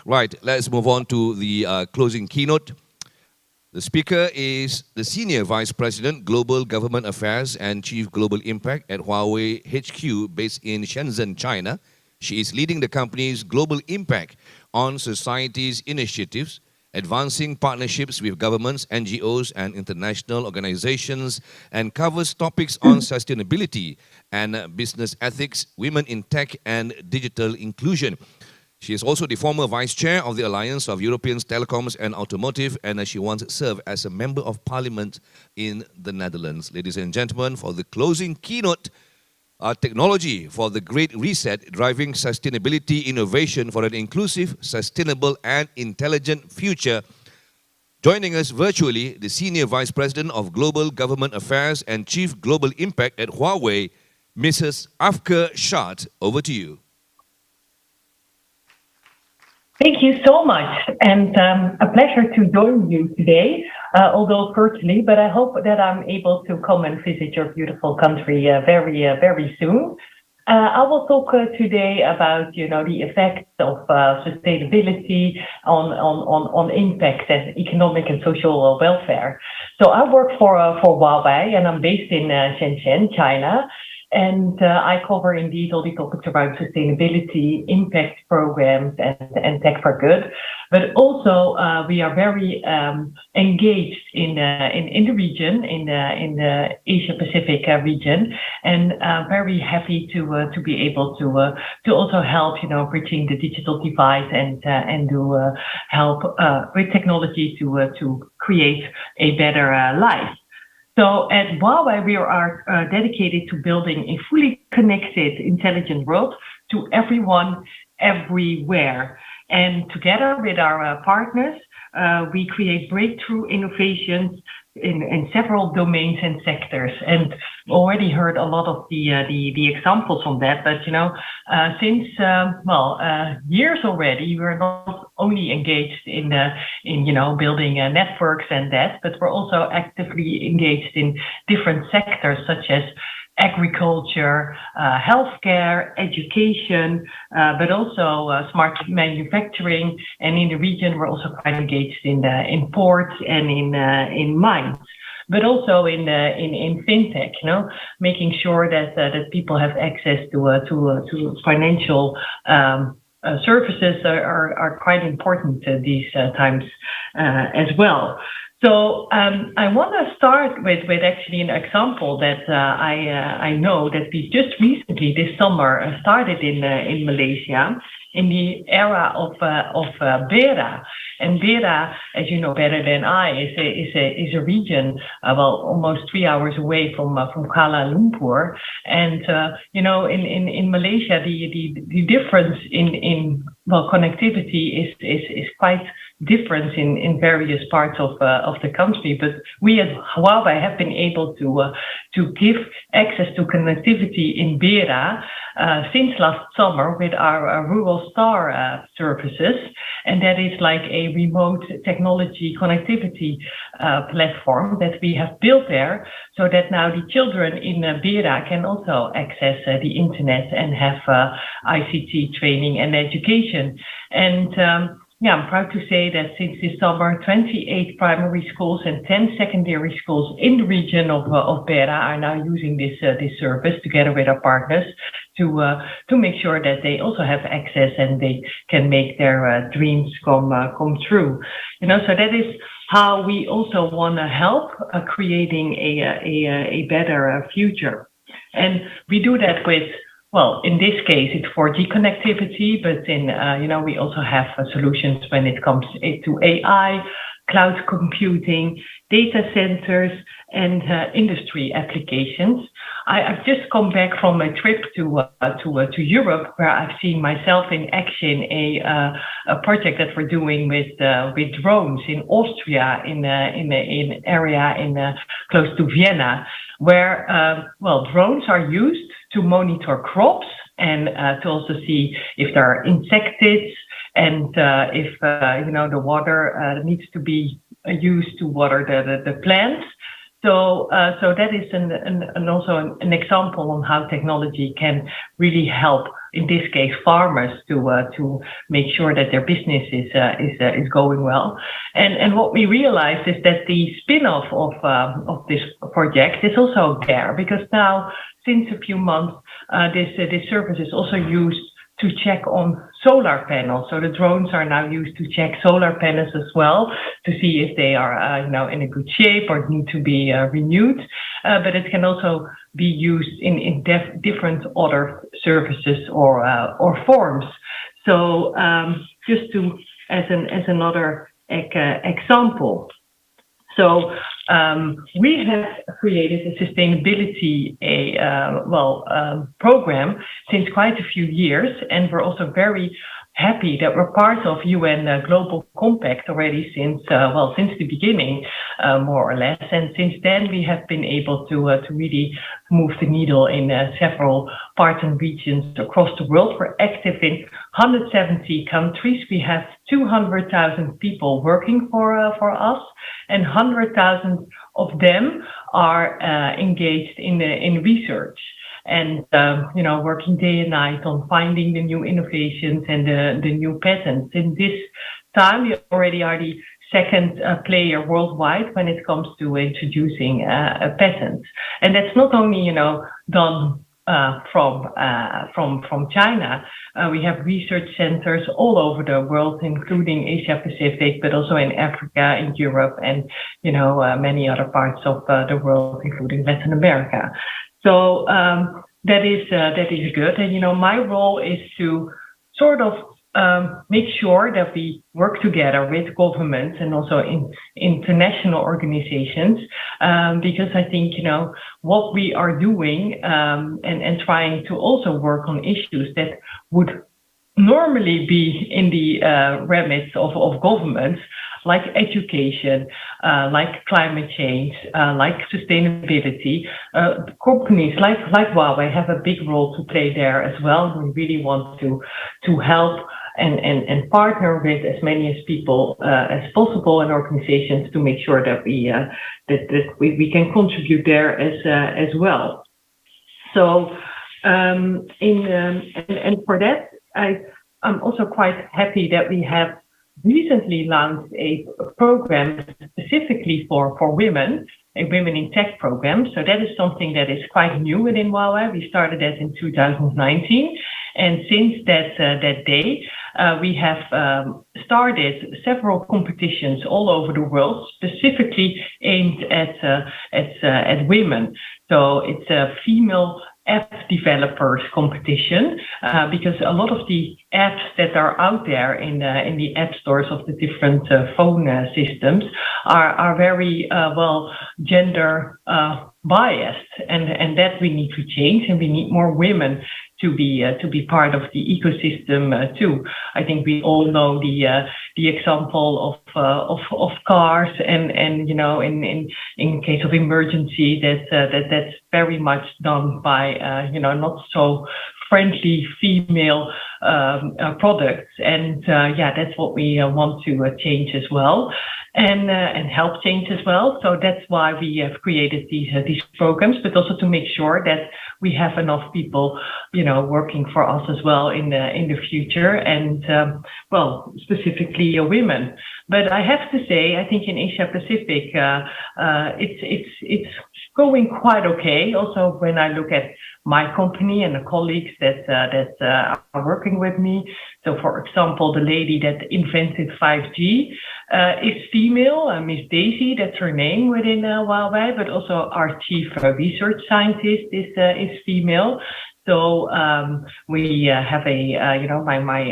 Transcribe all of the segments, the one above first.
Right, let's move on to the closing keynote. The speaker is the Senior Vice President, Global Government Affairs and Chief Global Impact at Huawei HQ based in Shenzhen, China. She is leading the company's global impact on society's initiatives, advancing partnerships with governments, NGOs, and international organizations, and covers topics on sustainability and business ethics, women in tech, and digital inclusion. She is also the former vice chair of the Alliance of European Telecoms and Automotive, and she once served as a member of parliament in the Netherlands. Ladies and gentlemen, for the closing keynote, technology for the Great Reset, driving sustainability innovation for an inclusive, sustainable, and intelligent future. Joining us virtually, the Senior Vice President of Global Government Affairs and Chief Global Impact at Huawei, Mrs. Afke Schaart. Over to you. Thank you so much, and a pleasure to join you today, although virtually, but I hope that I'm able to come and visit your beautiful country very soon. I will talk today about, the effects of sustainability on impact and economic and social welfare. So I work for Huawei, and I'm based in Shenzhen, China. And I cover indeed all the topics around sustainability, impact programs, and tech for good. But also we are very engaged in the region, in the Asia Pacific region, and very happy to be able to also help, bridging the digital divide and to help with technology to create a better life. So at Huawei, we are dedicated to building a fully connected, intelligent world to everyone, everywhere. And together with our partners, we create breakthrough innovations in several domains and sectors. And already heard a lot of the examples on that. But since years already, we're not only engaged in building networks and that, but we're also actively engaged in different sectors such as agriculture, healthcare, education, but also smart manufacturing. And in the region, we're also quite engaged in ports and in mines, but also in fintech. Making sure that people have access to financial services are quite important these times as well. So I want to start with actually an example that I know that we just recently this summer started in Malaysia in the era of Bera. And Bera, as you know better than I, is a region almost 3 hours away from Kuala Lumpur. And in Malaysia the difference in connectivity is quite different in various parts of the country, but we at Huawei have been able to give access to connectivity in Bera since last summer with our Rural Star services, and that is like a remote technology connectivity platform that we have built there, so that now the children in Bera can also access the internet and have ICT training and education. And I'm proud to say that since this summer, 28 primary schools and 10 secondary schools in the region of Bera are now using this service together with our partners to make sure that they also have access and they can make their dreams come true. So that is how we also want to help creating a better future, and we do that with. Well, in this case, it's 4G connectivity, but we also have solutions when it comes to AI, cloud computing, data centers, and industry applications. I've just come back from a trip to Europe, where I've seen myself in action a project that we're doing with drones in Austria, in an area close to Vienna, where drones are used to monitor crops and to also see if there are insecticies and if the water needs to be used to water the plants. So that is also an example on how technology can really help in this case, farmers to make sure that their business is going well. And what we realized is that the spin-off of this project is also there, because now since a few months this service is also used to check on solar panels. So the drones are now used to check solar panels as well, to see if they are in a good shape or need to be renewed. But it can also be used in different other services or forms. So just to as another example. So we have created a sustainability program since quite a few years, and we're also very happy that we're part of UN Global Compact already since the beginning, more or less. And since then, we have been able to really move the needle in several parts and regions across the world. We're active in 170 countries. We have 200,000 people working for us, and 100,000 of them are engaged in research. And working day and night on finding the new innovations and the new patents. In this time, we already are the second player worldwide when it comes to introducing patents. And that's not only done from China. We have research centers all over the world, including Asia Pacific, but also in Africa, in Europe, and many other parts of the world, including Latin America. So that is good. And my role is to sort of make sure that we work together with governments and also in international organizations, because I think what we are doing and trying to also work on issues that would normally be in the remit of governments, like education, like climate change, like sustainability. Companies like Huawei have a big role to play there as well. We really want to help and partner with as many people as possible and organizations to make sure that we can contribute there as well. So and for that, I'm also quite happy that we have recently launched a program specifically for women, a Women in Tech program. So that is something that is quite new within Huawei. We started that in 2019. And since that day, we have started several competitions all over the world, specifically aimed at women. So it's a female app developers competition, because a lot of the apps that are out there in the app stores of the different phone systems are very gender biased, and that we need to change, and we need more women to be part of the ecosystem too. I think we all know the example of cars, and in case of emergency that's very much done by not so friendly female products, and that's what we want to change as well, and help change as well. So that's why we have created these programs, but also to make sure that we have enough people working for us as well in the future, and specifically women. But I have to say, I think in Asia Pacific, it's going quite okay. Also, when I look at my company and the colleagues that are working with me. So, for example, the lady that invented 5G is female, Miss Daisy, that's her name within Huawei, but also our chief research scientist is female. So we have my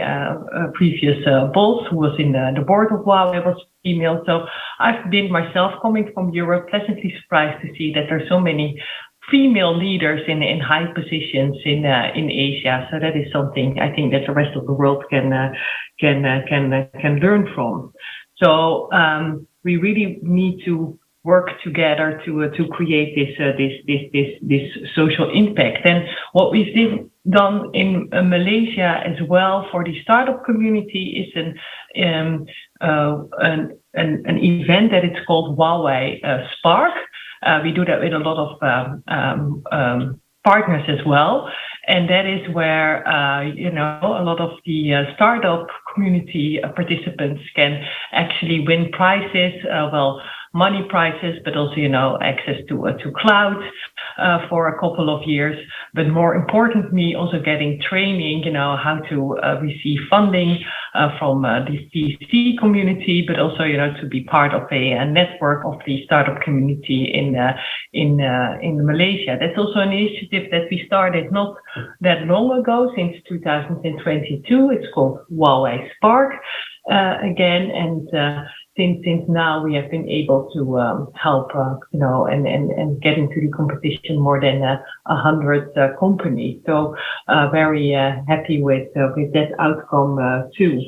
previous boss who was in the board of Huawei was female. So I've been myself, coming from Europe, pleasantly surprised to see that there's so many female leaders in high positions in Asia. So that is something I think that the rest of the world can learn from. So we really need to work together to create this social impact. And what we've done in Malaysia as well for the startup community is an event that it's called Huawei Spark. We do that with a lot of partners as well. And that is where, a lot of the startup community participants can actually win prizes, money prizes, but also, access to cloud for a couple of years. But more importantly, also getting training, how to receive funding from the VC community, but also, to be part of a network of the startup community in Malaysia. That's also an initiative that we started not that long ago, since 2022. It's called Huawei Spark again, and since now we have been able to help, and get into the competition more than 100 companies. So very happy with that outcome too.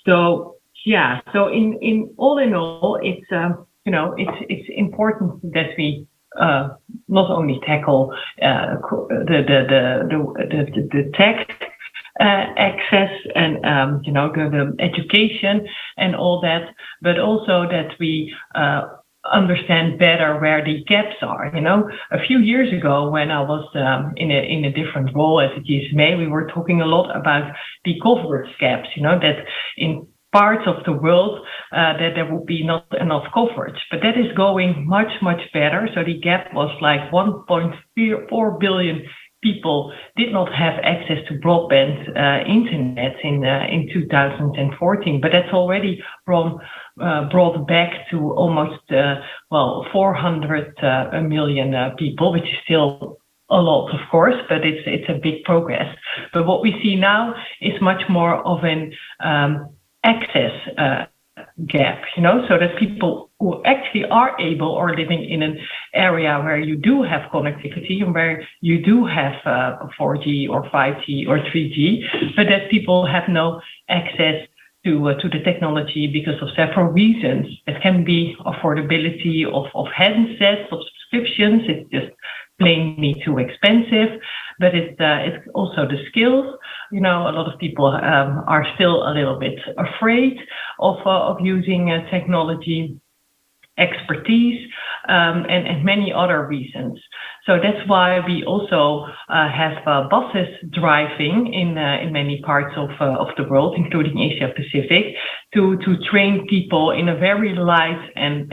So yeah, so in all, it's important that we not only tackle the tech access and the education and all that, but also that we understand better where the gaps are. A few years ago, when I was in a different role at the GSMA, we were talking a lot about the coverage gaps. That in parts of the world that there would be not enough coverage, but that is going much better. So the gap was like 1.4 billion people did not have access to broadband internet in 2014, but that's already brought back to almost 400 million people, which is still a lot, of course, but it's a big progress. But what we see now is much more of an access gap, so that people who actually are able or living in an area where you do have connectivity and where you do have 4G or 5G or 3G, but that people have no access to the technology because of several reasons. It can be affordability of handsets, of subscriptions. It's just plainly too expensive, but it's also the skills. A lot of people are still a little bit afraid of using technology, expertise, and many other reasons. So that's why we also have buses driving in many parts of the world, including Asia Pacific, to train people in a very light and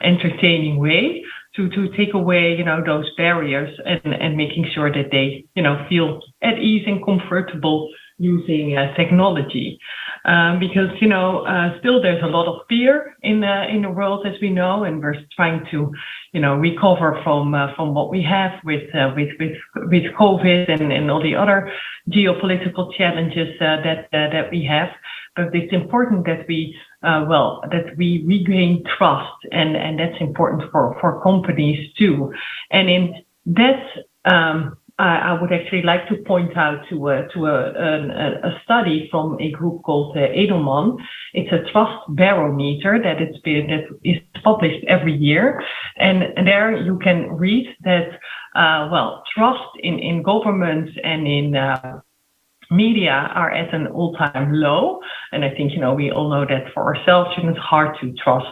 entertaining way, to take away, those barriers and making sure that they, feel at ease and comfortable using technology. Because, still there's a lot of fear in the world, as we know, and we're trying to, recover from what we have with COVID and all the other geopolitical challenges that we have. But it's important that we regain trust, and that's important for companies too. And in that, I would actually like to point out to a study from a group called Edelman. It's a trust barometer that is published every year, and there you can read that trust in governments and in media are at an all-time low. And I think, we all know that for ourselves, it's hard to trust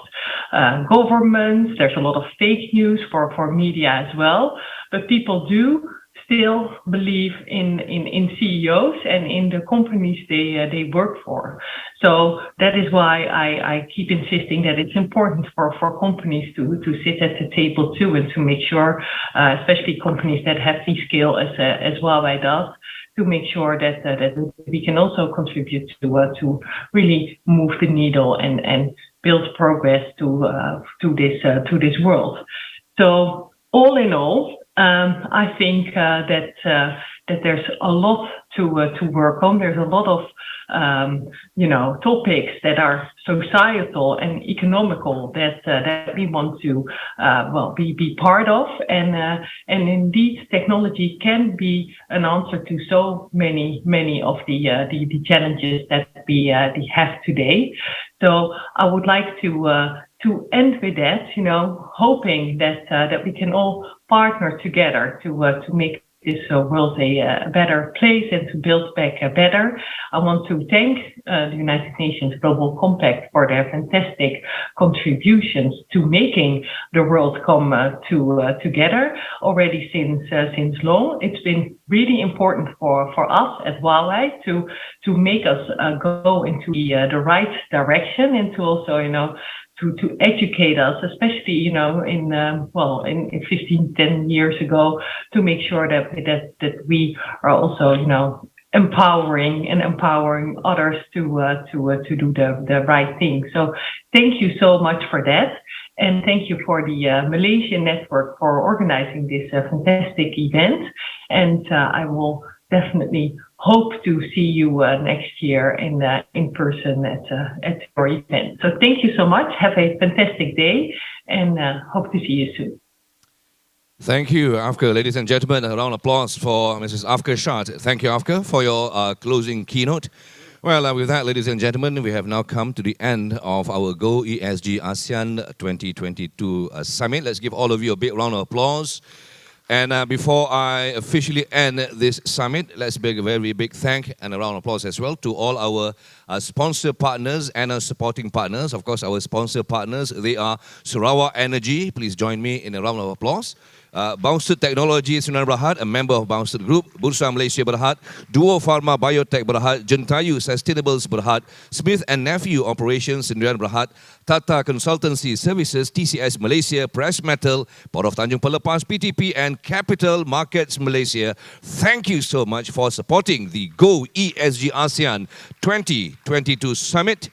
governments. There's a lot of fake news for media as well, but people do still believe in CEOs and in the companies they work for. So that is why I keep insisting that it's important for companies to sit at the table too, and to make sure, especially companies that have the scale as Huawei does, to make sure that we can also contribute to really move the needle and build progress to this world. So all in all, I think that there's a lot to work on. There's a lot of topics that are societal and economical that we want to be part of, and indeed technology can be an answer to so many of the challenges that we have today. So I would like to end with that, hoping that we can all partner together to make this world a better place and to build back better. I want to thank the United Nations Global Compact for their fantastic contributions to making the world come together already since long. It's been really important for us at Huawei to make us go into the right direction and to also, to educate us, especially, in 15, 10 years ago, to make sure that we are also, empowering others to do the right thing. So thank you so much for that. And thank you for the Malaysian network for organizing this fantastic event. And I will definitely hope to see you next year in person at your event. So thank you so much. Have a fantastic day and hope to see you soon. Thank you, Afke. Ladies and gentlemen, a round of applause for Mrs. Afke Schaart. Thank you, Afke, for your closing keynote. Well, with that, ladies and gentlemen, we have now come to the end of our Go ESG ASEAN 2022 Summit. Let's give all of you a big round of applause. And before I officially end this summit, let's give a very big thank and a round of applause as well to all our sponsor partners and our supporting partners. Of course, our sponsor partners, they are Sarawak Energy. Please join me in a round of applause. Bounced Technology Sdn Bhd, a member of Bounced Group, Bursa Malaysia Berhad, Duo Pharma Biotech Berhad, Jentayu Sustainables Berhad, Smith and Nephew Operations Sdn Bhd, Tata Consultancy Services, TCS Malaysia, Press Metal, Port of Tanjung Pelepas, PTP, and Capital Markets Malaysia. Thank you so much for supporting the Go ESG ASEAN 2022 Summit.